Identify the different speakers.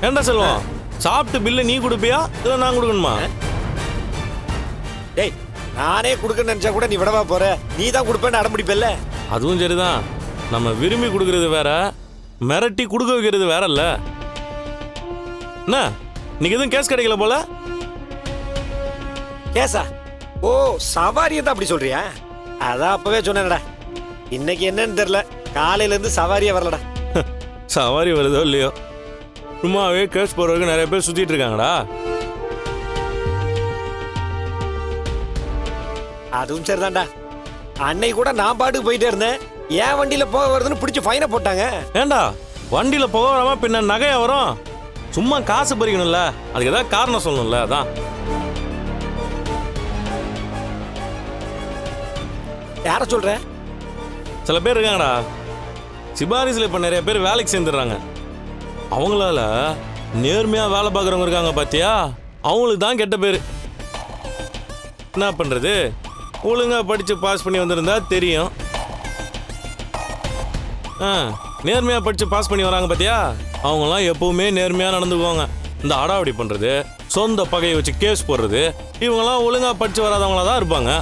Speaker 1: ஏண்டா செல்வம், சாப்பிட்டு பில்லு நீ கொடுப்பியா இல்லை நான் கொடுக்கணுமா?
Speaker 2: டேய், நானே கொடுக்கணும்னு நினைச்சா கூட நீ விடவா போற? நீ தான் கொடுப்பேன்னு அடம்பிடிப்பல்ல.
Speaker 1: அதுவும் சரிதான். நம்ம விரும்பி கொடுக்கறது வேற, மிரட்டி கொடுக்க வைக்கிறது வேற இல்ல. என்ன இன்னைக்கு எதுவும் கேஸ் கிடைக்கல போல?
Speaker 2: கேசா? ஓ, சவாரியை தான் அப்படி சொல்றியா? அதான் அப்பவே சொன்னேன்டா. இன்னைக்கு என்னன்னு தெரியல, காலையில இருந்து சவாரியே வரலடா.
Speaker 1: சவாரி வருதோ இல்லையோ, சும்மாவே கேஸ் போறவங்க நிறைய பேர் சுத்திட்டு இருக்காங்கடா.
Speaker 2: அதுவும் சரிதான்டா. அன்னைக்கு கூட நான் பாட்டுக்கு போயிட்டே இருந்தேன், ஏன் வண்டியில போக வருதுன்னு பிடிச்சி ஃபைனை போட்டாங்க.
Speaker 1: ஏண்டா வண்டியில போக வராம பின்ன நகையா வரும்? சும்மா காசு பறிக்கணும்ல, அதுக்கு ஏதாவது காரணம் சொல்லணும்ல. அதான்
Speaker 2: யார சொல்ற?
Speaker 1: சில பேர் இருக்காங்கடா, சிபாரிசுல இப்ப நிறைய பேர் வேலைக்கு சேர்ந்துடுறாங்க. அவங்களால நேர்மையா வேலை பார்க்குறவங்க இருக்காங்க பாத்தியா, அவங்களுக்கு தான் கெட்ட பேரு. என்ன பண்றது, ஒழுங்கா படிச்சு பாஸ் பண்ணி வந்திருந்தா தெரியும். நேர்மையா படிச்சு பாஸ் பண்ணி வராங்க பாத்தியா, அவங்களாம் எப்பவுமே நேர்மையா நடந்துக்குவாங்க. இந்த அடாவடி பண்றது, சொந்த பகையை வச்சு கேஸ் போடுறது, இவங்கெல்லாம் ஒழுங்கா படிச்சு வராதவங்களா தான் இருப்பாங்க.